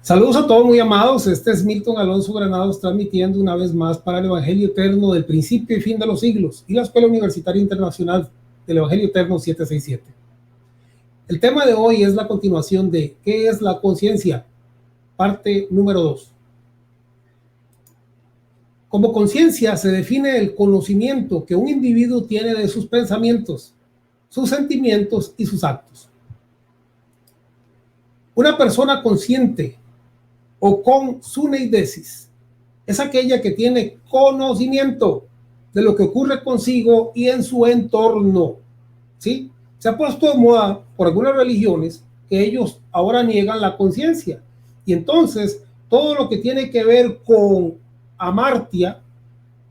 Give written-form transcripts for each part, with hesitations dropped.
Saludos a todos muy amados, este es Milton Alonso Granados transmitiendo una vez más para el Evangelio Eterno del principio y fin de los siglos y la Escuela Universitaria Internacional del Evangelio Eterno 767. El tema de hoy es la continuación de ¿qué es la conciencia? Parte número 2. Como conciencia se define el conocimiento que un individuo tiene de sus pensamientos, sus sentimientos y sus actos. Una persona consciente o con suneidesis es aquella que tiene conocimiento de lo que ocurre consigo y en su entorno. ¿Sí? Se ha puesto de moda por algunas religiones que ellos ahora niegan la conciencia. Y entonces todo lo que tiene que ver con amartia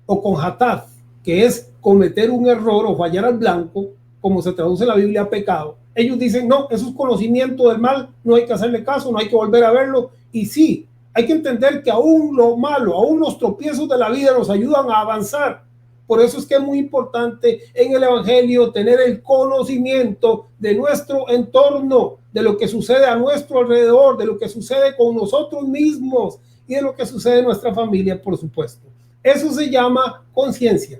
o con hatat, que es cometer un error o fallar al blanco, como se traduce en la Biblia pecado, ellos dicen no, eso es conocimiento del mal, no hay que hacerle caso, no hay que volver a verlo. Y sí, hay que entender que aún lo malo, aún los tropiezos de la vida nos ayudan a avanzar. Por eso es que es muy importante en el Evangelio tener el conocimiento de nuestro entorno, de lo que sucede a nuestro alrededor, de lo que sucede con nosotros mismos y de lo que sucede en nuestra familia, por supuesto. Eso se llama conciencia.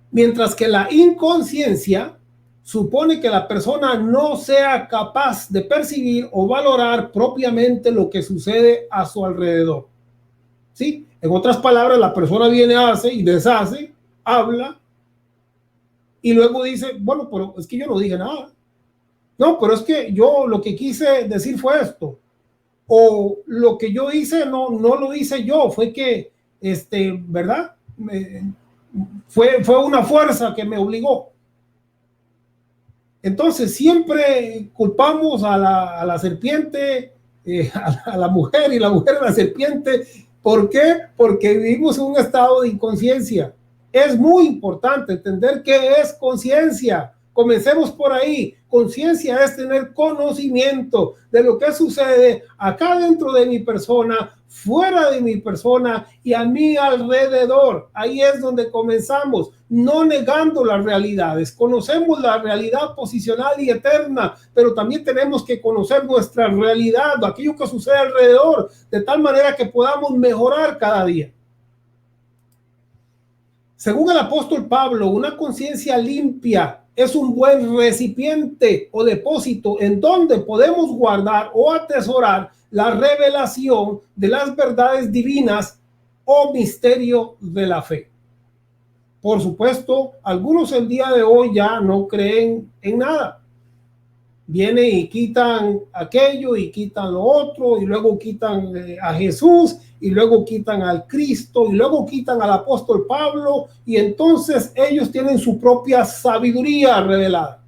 Mientras que la inconsciencia supone que la persona no sea capaz de percibir o valorar propiamente lo que sucede a su alrededor. ¿Sí? En otras palabras, la persona viene, hace y deshace, habla y luego dice, bueno, pero es que yo no dije nada. No, pero es que yo lo que quise decir fue esto. O lo que yo hice no lo hice yo, fue que, ¿verdad? Fue una fuerza que me obligó. Entonces siempre culpamos a la serpiente, a la mujer y la mujer a la serpiente. ¿Por qué? Porque vivimos en un estado de inconsciencia. Es muy importante entender qué es conciencia. Comencemos por ahí. Conciencia es tener conocimiento de lo que sucede acá dentro de mi persona, fuera de mi persona y a mi alrededor. Ahí es donde comenzamos, no negando las realidades. Conocemos la realidad posicional y eterna, pero también tenemos que conocer nuestra realidad, aquello que sucede alrededor, de tal manera que podamos mejorar cada día. Según el apóstol Pablo, una conciencia limpia es un buen recipiente o depósito en donde podemos guardar o atesorar la revelación de las verdades divinas o misterio de la fe. Por supuesto, algunos el día de hoy ya no creen en nada. Vienen y quitan aquello y quitan lo otro y luego quitan a Jesús y luego quitan al Cristo y luego quitan al apóstol Pablo y entonces ellos tienen su propia sabiduría revelada.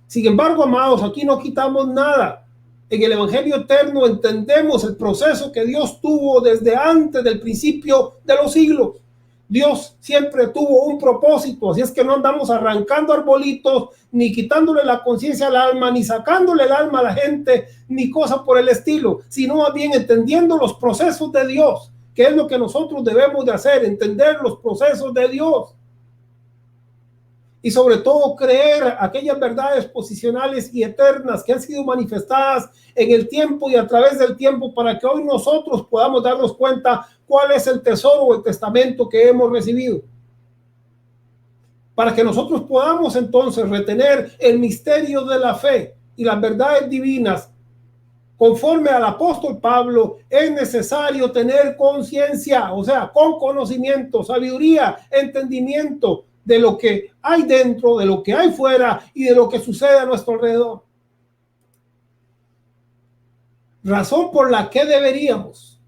Sin embargo, amados, aquí no quitamos nada. En el Evangelio Eterno entendemos el proceso que Dios tuvo desde antes del principio de los siglos. Dios siempre tuvo un propósito, así es que no andamos arrancando arbolitos, ni quitándole la conciencia al alma, ni sacándole el alma a la gente, ni cosa por el estilo, sino más bien entendiendo los procesos de Dios, que es lo que nosotros debemos de hacer, entender los procesos de Dios. Y sobre todo creer aquellas verdades posicionales y eternas que han sido manifestadas en el tiempo y a través del tiempo para que hoy nosotros podamos darnos cuenta cuál es el tesoro o el testamento que hemos recibido. Para que nosotros podamos entonces retener el misterio de la fe y las verdades divinas. Conforme al apóstol Pablo, es necesario tener conciencia, o sea, con conocimiento, sabiduría, entendimiento de lo que hay dentro, de lo que hay fuera y de lo que sucede a nuestro alrededor. Razón por la que deberíamos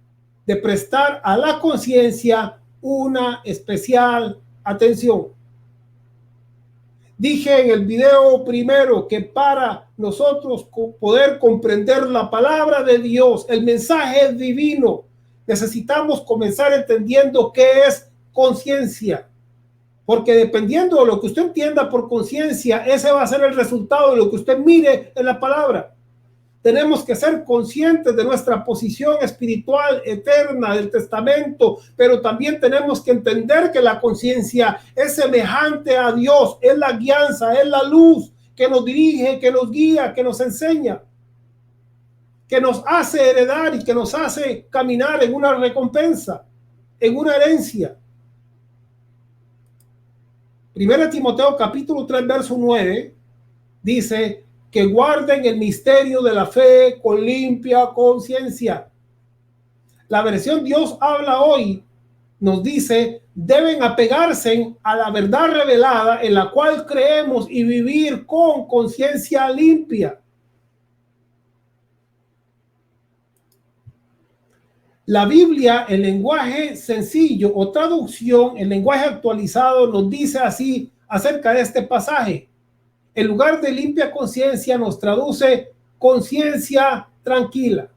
de prestar a la conciencia una especial atención. Dije en el video primero que para nosotros poder comprender la palabra de Dios, el mensaje divino, necesitamos comenzar entendiendo qué es conciencia. Porque dependiendo de lo que usted entienda por conciencia, ese va a ser el resultado de lo que usted mire en la palabra. Tenemos que ser conscientes de nuestra posición espiritual eterna del testamento, pero también tenemos que entender que la conciencia es semejante a Dios, es la guianza, es la luz que nos dirige, que nos guía, que nos enseña. que nos hace heredar y que nos hace caminar en una recompensa, en una herencia. 1 Timoteo capítulo 3, verso 9, dice que guarden el misterio de la fe con limpia conciencia. La versión Dios habla hoy nos dice, deben apegarse a la verdad revelada en la cual creemos y vivir con conciencia limpia. La Biblia, en lenguaje sencillo o traducción, en lenguaje actualizado, nos dice así acerca de este pasaje. En lugar de limpia conciencia, nos traduce conciencia tranquila.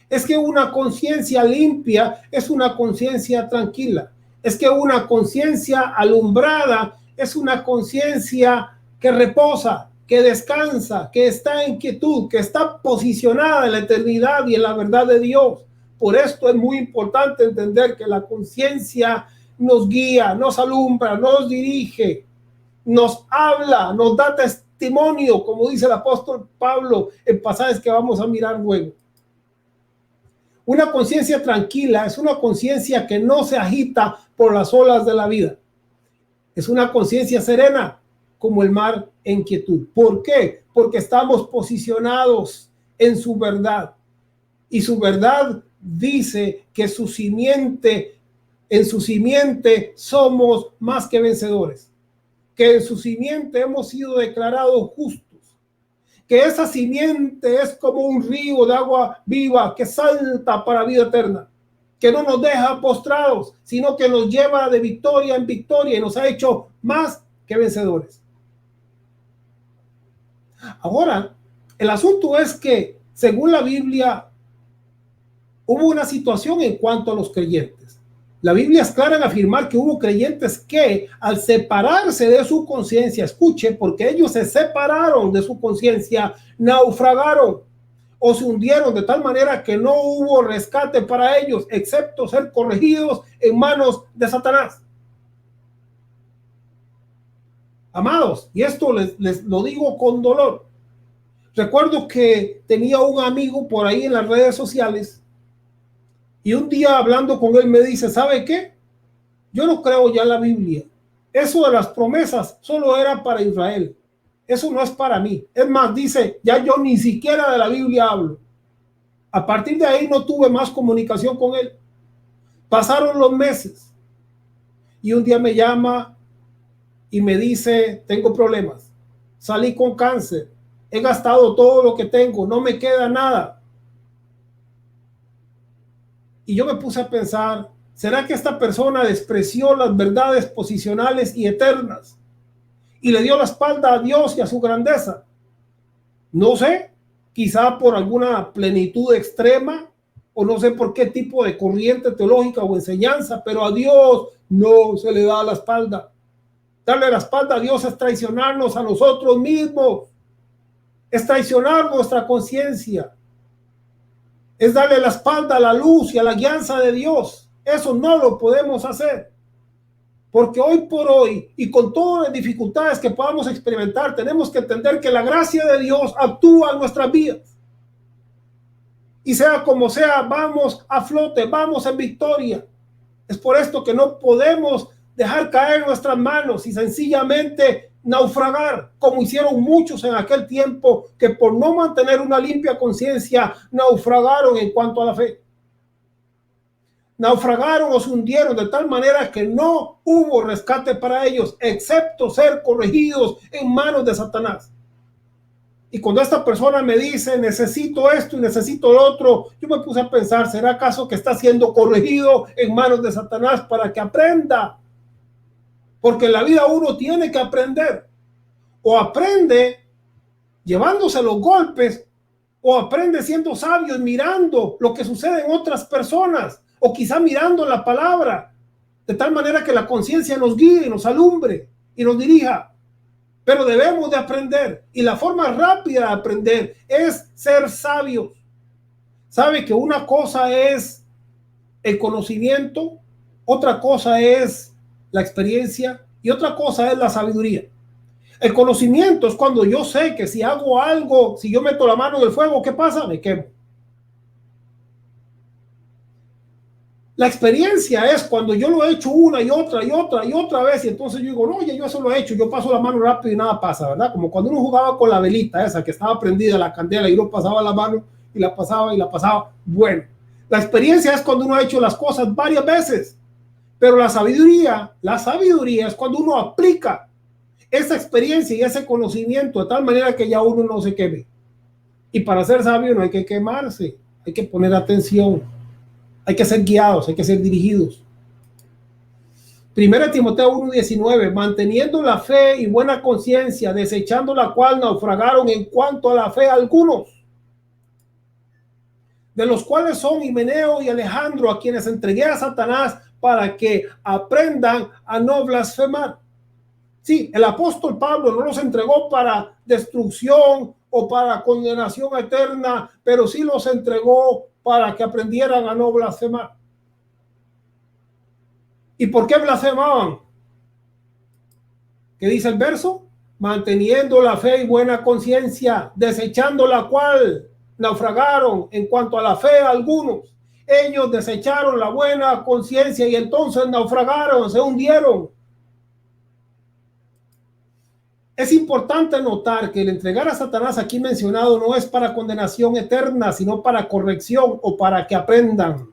Es que una conciencia limpia es una conciencia tranquila. Es que una conciencia alumbrada es una conciencia que reposa, que descansa, que está en quietud, que está posicionada en la eternidad y en la verdad de Dios. Por esto es muy importante entender que la conciencia nos guía, nos alumbra, nos dirige, nos habla, nos da testimonio, como dice el apóstol Pablo en pasajes que vamos a mirar luego. Una conciencia tranquila es una conciencia que no se agita por las olas de la vida. Es una conciencia serena, como el mar en quietud. ¿Por qué? Porque estamos posicionados en su verdad. Y su verdad dice que en su simiente somos más que vencedores. Que en su simiente hemos sido declarados justos. Que esa simiente es como un río de agua viva que salta para vida eterna, que no nos deja postrados, sino que nos lleva de victoria en victoria y nos ha hecho más que vencedores. Ahora, el asunto es que, según la Biblia, hubo una situación en cuanto a los creyentes. La Biblia es clara en afirmar que hubo creyentes que, al separarse de su conciencia, escuche, porque ellos se separaron de su conciencia, naufragaron o se hundieron de tal manera que no hubo rescate para ellos, excepto ser corregidos en manos de Satanás. Amados, y esto les lo digo con dolor. Recuerdo que tenía un amigo por ahí en las redes sociales y un día hablando con él me dice, ¿sabe qué? Yo no creo ya en la Biblia. Eso de las promesas solo era para Israel. Eso no es para mí. Es más, dice, ya yo ni siquiera de la Biblia hablo. A partir de ahí no tuve más comunicación con él. Pasaron los meses y un día me llama y me dice, tengo problemas. Salí con cáncer. He gastado todo lo que tengo. No me queda nada. Y yo me puse a pensar, ¿será que esta persona despreció las verdades posicionales y eternas y le dio la espalda a Dios y a su grandeza? No sé, quizá por alguna plenitud extrema o no sé por qué tipo de corriente teológica o enseñanza, pero a Dios no se le da la espalda. Darle la espalda a Dios es traicionarnos a nosotros mismos, es traicionar nuestra conciencia. Es darle la espalda a la luz y a la guianza de Dios. Eso no lo podemos hacer. Porque hoy por hoy, y con todas las dificultades que podamos experimentar, tenemos que entender que la gracia de Dios actúa en nuestras vidas. Y sea como sea, vamos a flote, vamos en victoria. Es por esto que no podemos dejar caer nuestras manos y sencillamente naufragar, como hicieron muchos en aquel tiempo que por no mantener una limpia conciencia naufragaron en cuanto a la fe. Naufragaron o se hundieron de tal manera que no hubo rescate para ellos, excepto ser corregidos en manos de Satanás. Y cuando esta persona me dice, necesito esto y necesito lo otro, yo me puse a pensar, ¿será acaso que está siendo corregido en manos de Satanás para que aprenda? Porque en la vida uno tiene que aprender. O aprende llevándose los golpes, o aprende siendo sabio y mirando lo que sucede en otras personas, o quizá mirando la palabra, de tal manera que la conciencia nos guíe, nos alumbre y nos dirija. Pero debemos de aprender, y la forma rápida de aprender es ser sabios. Sabe que una cosa es el conocimiento, otra cosa es la experiencia y otra cosa es la sabiduría. El conocimiento es cuando yo sé que si hago algo, si yo meto la mano en el fuego, ¿qué pasa? Me quemo. La experiencia es cuando yo lo he hecho una y otra y otra y otra vez y entonces yo digo, no, ya yo eso lo he hecho, yo paso la mano rápido y nada pasa, ¿verdad? Como cuando uno jugaba con la velita esa que estaba prendida, la candela, y uno pasaba la mano y la pasaba y la pasaba. Bueno, la experiencia es cuando uno ha hecho las cosas varias veces, pero la sabiduría es cuando uno aplica esa experiencia y ese conocimiento de tal manera que ya uno no se queme. Y para ser sabio no hay que quemarse, hay que poner atención. Hay que ser guiados, hay que ser dirigidos. 1 Timoteo 1:19, manteniendo la fe y buena conciencia, desechando la cual naufragaron en cuanto a la fe algunos, de los cuales son Himeneo y Alejandro, a quienes entregué a Satanás para que aprendan a no blasfemar. Sí, el apóstol Pablo no los entregó para destrucción o para condenación eterna, pero sí los entregó para que aprendieran a no blasfemar. ¿Y por qué blasfemaban? ¿Qué dice el verso? Manteniendo la fe y buena conciencia, desechando la cual naufragaron en cuanto a la fe algunos. Ellos desecharon la buena conciencia y entonces naufragaron, se hundieron. Es importante notar que el entregar a Satanás aquí mencionado no es para condenación eterna, sino para corrección o para que aprendan.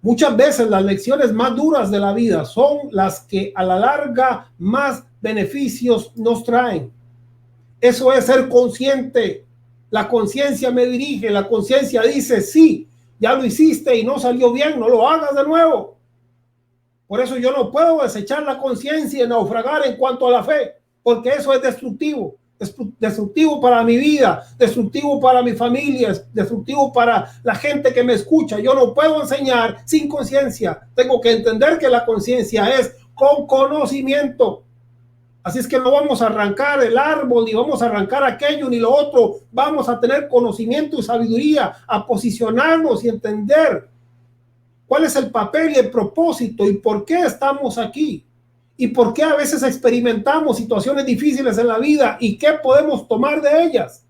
Muchas veces las lecciones más duras de la vida son las que a la larga más beneficios nos traen. Eso es ser consciente. La conciencia me dirige, la conciencia dice, sí, ya lo hiciste y no salió bien, no lo hagas de nuevo. Por eso yo no puedo desechar la conciencia y naufragar en cuanto a la fe, porque eso es destructivo. Destructivo para mi vida, destructivo para mi familia, destructivo para la gente que me escucha. Yo no puedo enseñar sin conciencia. Tengo que entender que la conciencia es con conocimiento. Así es que no vamos a arrancar el árbol, ni vamos a arrancar aquello, ni lo otro. Vamos a tener conocimiento y sabiduría, a posicionarnos y entender cuál es el papel y el propósito y por qué estamos aquí. Y por qué a veces experimentamos situaciones difíciles en la vida y qué podemos tomar de ellas.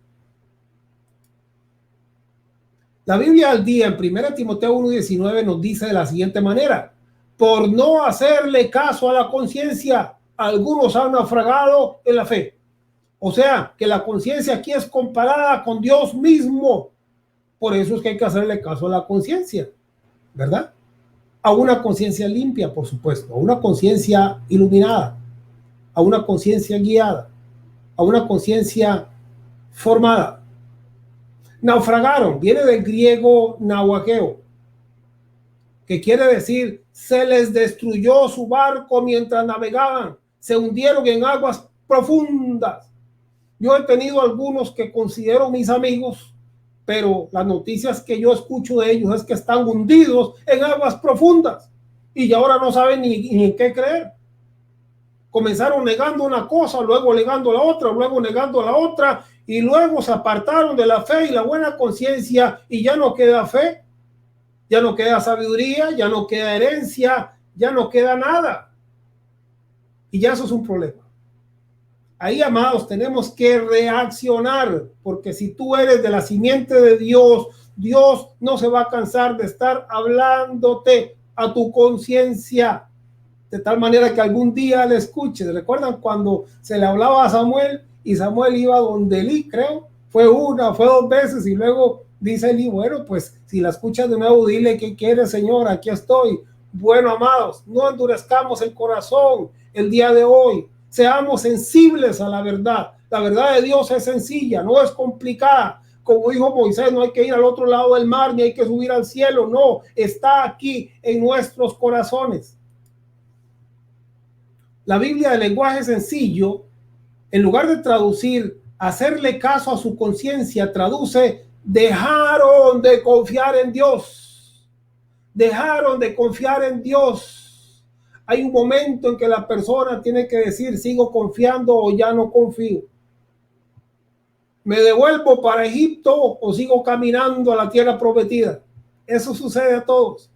La Biblia al día en 1 Timoteo 1:19 nos dice de la siguiente manera: por no hacerle caso a la conciencia, algunos han naufragado en la fe. O sea, que la conciencia aquí es comparada con Dios mismo. Por eso es que hay que hacerle caso a la conciencia, ¿verdad? A una conciencia limpia, por supuesto, a una conciencia iluminada, a una conciencia guiada, a una conciencia formada. Naufragaron, viene del griego nahuaqueo, que quiere decir se les destruyó su barco mientras navegaban, se hundieron en aguas profundas. Yo he tenido algunos que considero mis amigos, pero las noticias que yo escucho de ellos es que están hundidos en aguas profundas y ahora no saben ni en qué creer. Comenzaron negando una cosa, luego negando la otra, luego negando la otra, y luego se apartaron de la fe y la buena conciencia y ya no queda fe, ya no queda sabiduría, ya no queda herencia, ya no queda nada. Y ya eso es un problema. Ahí, amados, tenemos que reaccionar, porque si tú eres de la simiente de Dios, Dios no se va a cansar de estar hablándote a tu conciencia, de tal manera que algún día le escuches. ¿Recuerdan cuando se le hablaba a Samuel y Samuel iba donde Elí, creo? Fue una, fue dos veces y luego dice Elí, bueno, pues si la escuchas de nuevo, dile qué quieres, Señor, aquí estoy. Bueno, amados, no endurezcamos el corazón el día de hoy. Seamos sensibles a la verdad. La verdad de Dios es sencilla, no es complicada. Como dijo Moisés, no hay que ir al otro lado del mar, ni hay que subir al cielo. No, está aquí en nuestros corazones. La Biblia de lenguaje sencillo, en lugar de traducir hacerle caso a su conciencia, traduce dejaron de confiar en Dios. Dejaron de confiar en Dios. Hay un momento en que la persona tiene que decir, sigo confiando o ya no confío. ¿Me devuelvo para Egipto o sigo caminando a la tierra prometida? Eso sucede a todos.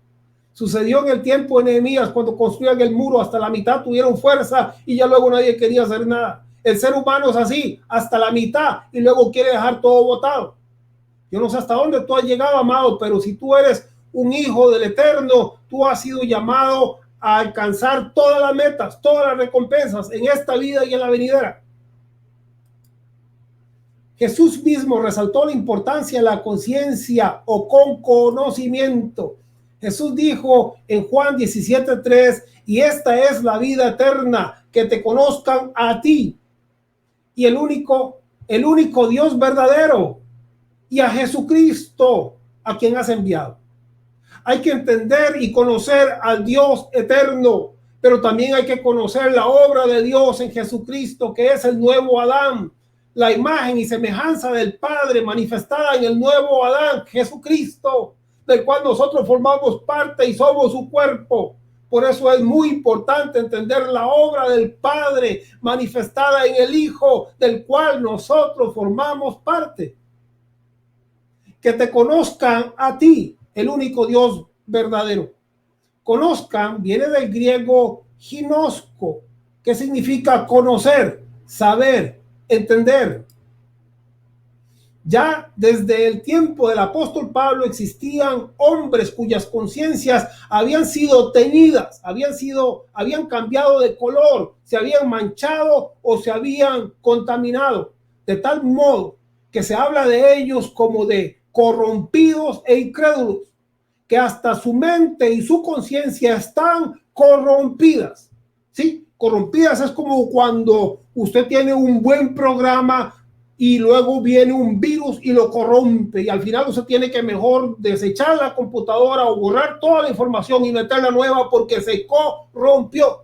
Sucedió en el tiempo de Nehemías, cuando construían el muro, hasta la mitad tuvieron fuerza y ya luego nadie quería hacer nada. El ser humano es así, hasta la mitad y luego quiere dejar todo botado. Yo no sé hasta dónde tú has llegado, amado, pero si tú eres un hijo del Eterno, tú has sido llamado a alcanzar todas las metas, todas las recompensas en esta vida y en la venidera. Jesús mismo resaltó la importancia de la conciencia o con conocimiento. Jesús dijo en Juan 17:3, y esta es la vida eterna, que te conozcan a ti y el único Dios verdadero, y a Jesucristo, a quien has enviado. Hay que entender y conocer al Dios eterno, pero también hay que conocer la obra de Dios en Jesucristo, que es el nuevo Adán, la imagen y semejanza del Padre manifestada en el nuevo Adán, Jesucristo, del cual nosotros formamos parte y somos su cuerpo. Por eso es muy importante entender la obra del Padre manifestada en el Hijo, del cual nosotros formamos parte. Que te conozcan a ti, el único Dios verdadero. Conozcan viene del griego ginosko, que significa conocer, saber, entender. Ya desde el tiempo del apóstol Pablo existían hombres cuyas conciencias habían sido teñidas, habían cambiado de color, se habían manchado o se habían contaminado, de tal modo que se habla de ellos como de corrompidos e incrédulos, que hasta su mente y su conciencia están corrompidas. ¿Sí? Corrompidas es como cuando usted tiene un buen programa y luego viene un virus y lo corrompe, y al final usted tiene que mejor desechar la computadora o borrar toda la información y meterla nueva porque se corrompió.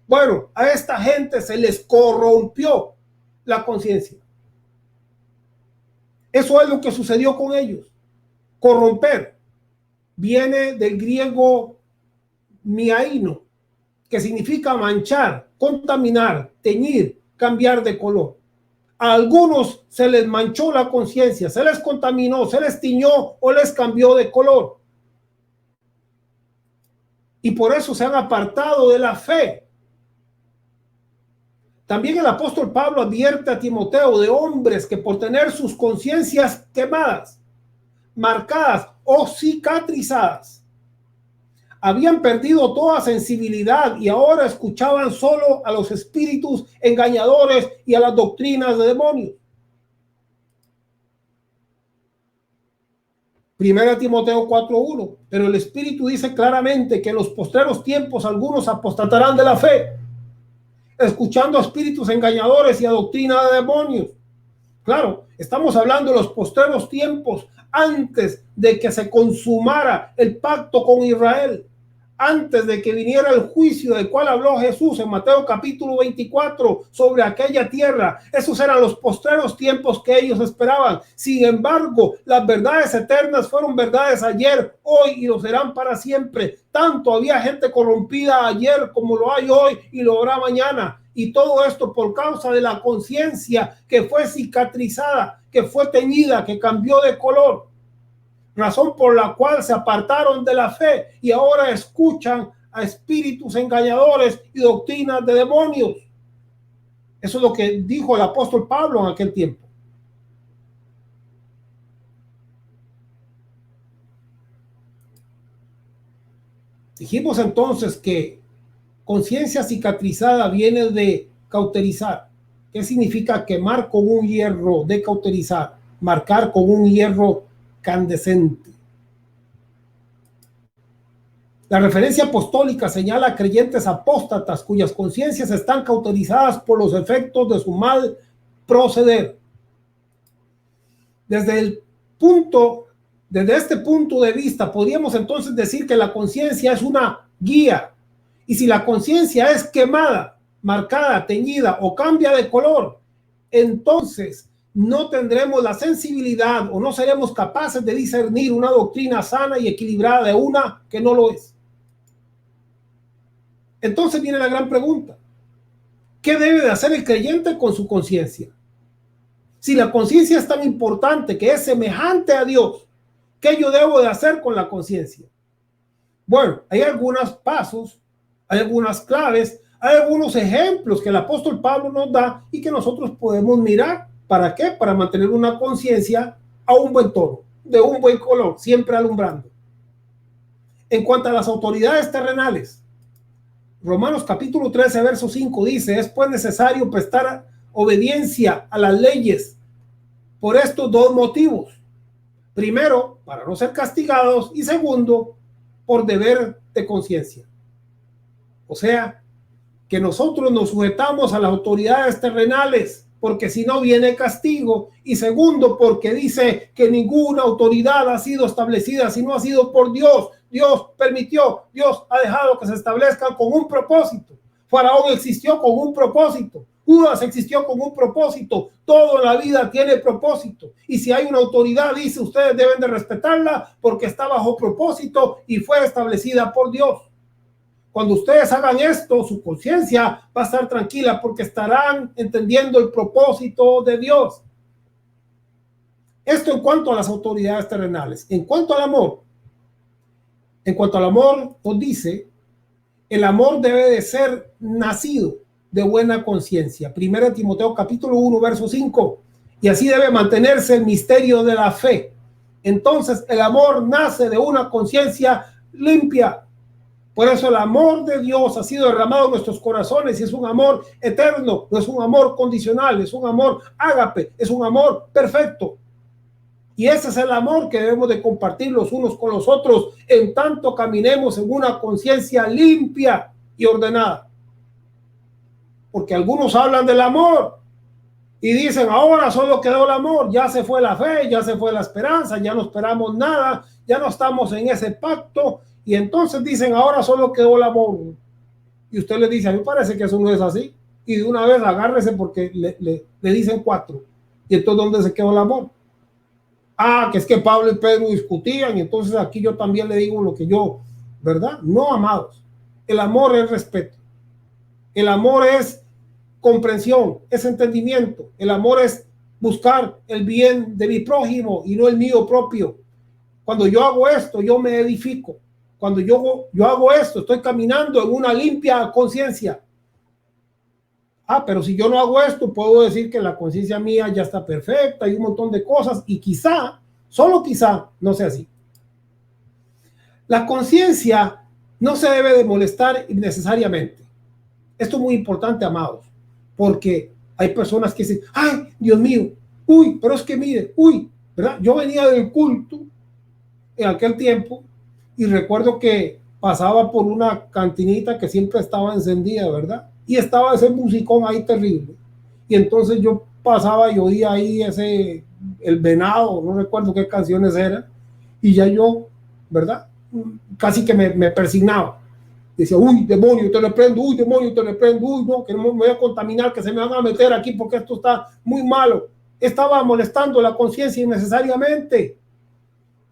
Bueno, a esta gente se les corrompió la conciencia. Eso es lo que sucedió con ellos. Corromper viene del griego miaino, que significa manchar, contaminar, teñir, cambiar de color. A algunos se les manchó la conciencia, se les contaminó, se les tiñó o les cambió de color. Y por eso se han apartado de la fe. También el apóstol Pablo advierte a Timoteo de hombres que por tener sus conciencias quemadas, marcadas o cicatrizadas, habían perdido toda sensibilidad y ahora escuchaban solo a los espíritus engañadores y a las doctrinas de demonios. Primera Timoteo 4:1. Pero el Espíritu dice claramente que en los postreros tiempos algunos apostatarán de la fe, escuchando a espíritus engañadores y a doctrina de demonios. Claro, estamos hablando de los postreros tiempos, antes de que se consumara el pacto con Israel, antes de que viniera el juicio del cual habló Jesús en Mateo capítulo 24 sobre aquella tierra. Esos eran los postreros tiempos que ellos esperaban. Sin embargo, las verdades eternas fueron verdades ayer, hoy y lo serán para siempre. Tanto había gente corrompida ayer como lo hay hoy y lo habrá mañana. Y todo esto por causa de la conciencia que fue cicatrizada, que fue teñida, que cambió de color. Razón por la cual se apartaron de la fe y ahora escuchan a espíritus engañadores y doctrinas de demonios. Eso es lo que dijo el apóstol Pablo en aquel tiempo. Dijimos entonces que conciencia cicatrizada viene de cauterizar. ¿Qué significa quemar con un hierro? De cauterizar, marcar con un hierro candescente. La referencia apostólica señala a creyentes apóstatas cuyas conciencias están cauterizadas por los efectos de su mal proceder. Desde este punto de vista, podríamos entonces decir que la conciencia es una guía. Y si la conciencia es quemada, marcada, teñida o cambia de color, entonces no tendremos la sensibilidad o no seremos capaces de discernir una doctrina sana y equilibrada de una que no lo es. Entonces viene la gran pregunta: ¿qué debe de hacer el creyente con su conciencia? Si la conciencia es tan importante, que es semejante a Dios, ¿qué yo debo de hacer con la conciencia? Bueno, hay algunos pasos, hay algunas claves, hay algunos ejemplos que el apóstol Pablo nos da y que nosotros podemos mirar. ¿Para qué? Para mantener una conciencia a un buen tono, de un buen color, siempre alumbrando. En cuanto a las autoridades terrenales, Romanos capítulo 13, verso 5 dice: es pues necesario prestar obediencia a las leyes por estos dos motivos. Primero, para no ser castigados, y segundo, por deber de conciencia. O sea, que nosotros nos sujetamos a las autoridades terrenales, porque si no viene castigo, y segundo, porque dice que ninguna autoridad ha sido establecida si no ha sido por Dios. Dios permitió, Dios ha dejado que se establezcan con un propósito. Faraón existió con un propósito. Judas existió con un propósito. Toda la vida tiene propósito. Y si hay una autoridad, dice, ustedes deben de respetarla porque está bajo propósito y fue establecida por Dios. Cuando ustedes hagan esto, su conciencia va a estar tranquila porque estarán entendiendo el propósito de Dios. Esto en cuanto a las autoridades terrenales. En cuanto al amor, nos dice, el amor debe de ser nacido de buena conciencia. 1 Timoteo capítulo 1, verso 5. Y así debe mantenerse el misterio de la fe. Entonces el amor nace de una conciencia limpia. Por eso el amor de Dios ha sido derramado en nuestros corazones y es un amor eterno, no es un amor condicional, es un amor ágape, es un amor perfecto. Y ese es el amor que debemos de compartir los unos con los otros en tanto caminemos en una conciencia limpia y ordenada. Porque algunos hablan del amor y dicen, ahora solo quedó el amor, ya se fue la fe, ya se fue la esperanza, ya no esperamos nada, ya no estamos en ese pacto. Y entonces dicen, ahora solo quedó el amor. Y usted le dice, a mí me parece que eso no es así. Y de una vez agárrese porque le dicen 4. Y entonces, ¿dónde se quedó el amor? Ah, que es que Pablo y Pedro discutían. Y entonces aquí yo también le digo lo que yo, ¿verdad? No, amados. El amor es respeto. El amor es comprensión, es entendimiento. El amor es buscar el bien de mi prójimo y no el mío propio. Cuando yo hago esto, yo me edifico. Cuando yo hago esto, estoy caminando en una limpia conciencia. Ah, pero si yo no hago esto, puedo decir que la conciencia mía ya está perfecta y un montón de cosas. Y quizá, solo quizá, no sea así. La conciencia no se debe de molestar innecesariamente. Esto es muy importante, amados, porque hay personas que dicen, ay, Dios mío, uy, pero es que mire, uy, ¿verdad? Yo venía del culto en aquel tiempo y recuerdo que pasaba por una cantinita que siempre estaba encendida, ¿verdad? Y estaba ese musicón ahí terrible. Y entonces yo pasaba y oía ahí el venado, no recuerdo qué canciones eran, y ya yo, ¿verdad? Casi que me persignaba. Decía, uy, demonio, te lo prendo, uy, demonio, te lo prendo, uy, no, que no me voy a contaminar, que se me van a meter aquí porque esto está muy malo. Estaba molestando la conciencia innecesariamente.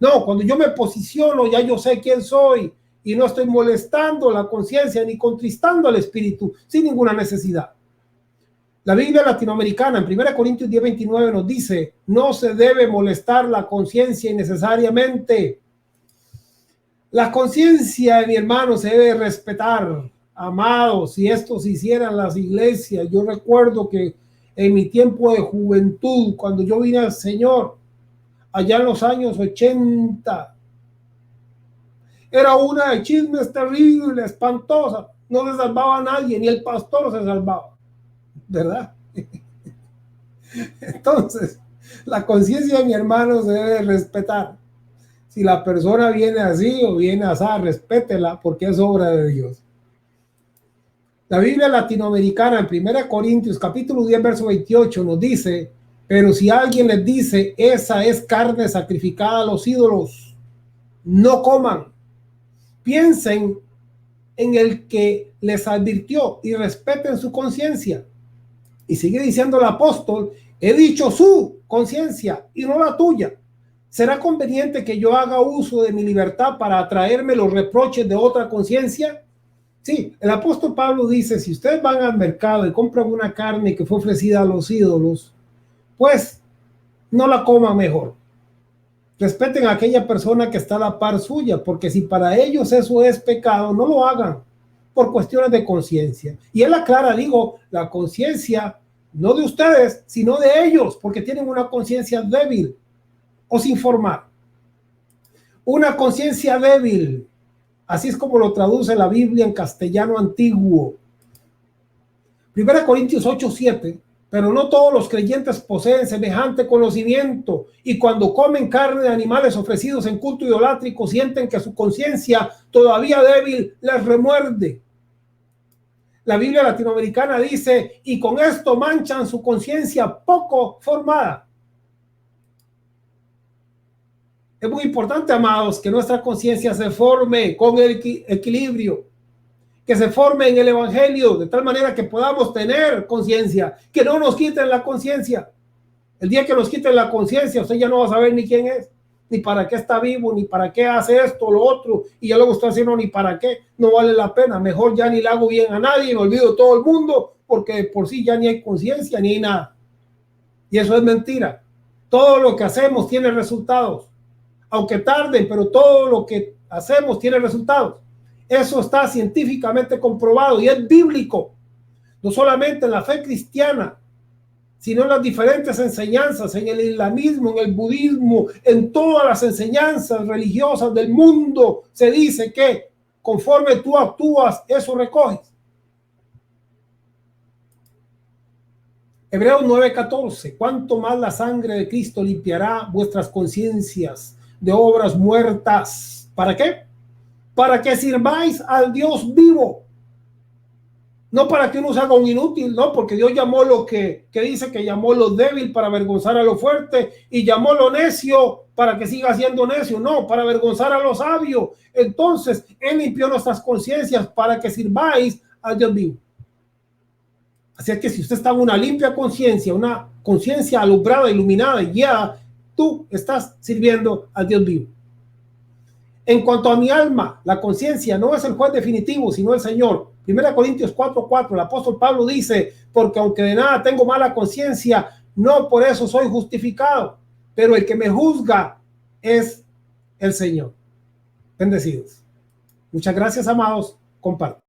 No, cuando yo me posiciono, ya yo sé quién soy y no estoy molestando la conciencia ni contristando al espíritu sin ninguna necesidad. La Biblia latinoamericana en 1 Corintios 10:29 nos dice, no se debe molestar la conciencia innecesariamente. La conciencia, mi hermano, se debe respetar, amados. Si esto se hiciera en las iglesias, yo recuerdo que en mi tiempo de juventud, cuando yo vine al Señor, allá en los años 80, era una de chismes terrible, espantosa. No se salvaba a nadie, ni el pastor se salvaba, ¿verdad? Entonces, la conciencia de mi hermano se debe respetar. Si la persona viene así o viene así, respétela porque es obra de Dios. La Biblia latinoamericana en 1 Corintios capítulo 10 verso 28 nos dice, pero si alguien les dice, esa es carne sacrificada a los ídolos, no coman. Piensen en el que les advirtió y respeten su conciencia. Y sigue diciendo el apóstol, he dicho su conciencia y no la tuya. ¿Será conveniente que yo haga uso de mi libertad para atraerme los reproches de otra conciencia? Sí, el apóstol Pablo dice, si ustedes van al mercado y compran una carne que fue ofrecida a los ídolos, pues no la coman mejor. Respeten a aquella persona que está a la par suya, porque si para ellos eso es pecado, no lo hagan por cuestiones de conciencia. Y él aclara, digo, la conciencia no de ustedes, sino de ellos, porque tienen una conciencia débil o sin formar. Una conciencia débil Así es como lo traduce la Biblia en castellano antiguo. 1 Corintios 8:7. Pero no todos los creyentes poseen semejante conocimiento, y cuando comen carne de animales ofrecidos en culto idolátrico sienten que su conciencia todavía débil les remuerde. La Biblia latinoamericana dice, y con esto manchan su conciencia poco formada. Es muy importante, amados, que nuestra conciencia se forme con el equilibrio, que se forme en el evangelio, de tal manera que podamos tener conciencia, que no nos quiten la conciencia. El día que nos quiten la conciencia, usted ya no va a saber ni quién es, ni para qué está vivo, ni para qué hace esto o lo otro, y ya luego está haciendo ni para qué, no vale la pena. Mejor ya ni le hago bien a nadie, me olvido de todo el mundo, porque por sí ya ni hay conciencia ni hay nada. Y eso es mentira. Todo lo que hacemos tiene resultados, aunque tarden, pero todo lo que hacemos tiene resultados. Eso está científicamente comprobado y es bíblico, no solamente en la fe cristiana, sino en las diferentes enseñanzas, en el islamismo, en el budismo, en todas las enseñanzas religiosas del mundo. Se dice que conforme tú actúas, eso recoges. Hebreos 9:14. Cuánto más la sangre de Cristo limpiará vuestras conciencias de obras muertas. ¿Para qué? Para que sirváis al Dios vivo. No para que uno se haga un inútil, no, porque Dios llamó lo que dice que llamó lo débil para avergonzar a lo fuerte, y llamó lo necio para que siga siendo necio, no, para avergonzar a lo sabio. Entonces, Él limpió nuestras conciencias para que sirváis al Dios vivo. Así es que si usted está en una limpia conciencia, una conciencia alumbrada, iluminada, ya tú estás sirviendo al Dios vivo. En cuanto a mi alma, la conciencia no es el juez definitivo, sino el Señor. 1 Corintios 4:4, el apóstol Pablo dice, porque aunque de nada tengo mala conciencia, no por eso soy justificado, pero el que me juzga es el Señor. Bendecidos. Muchas gracias, amados. Compartan.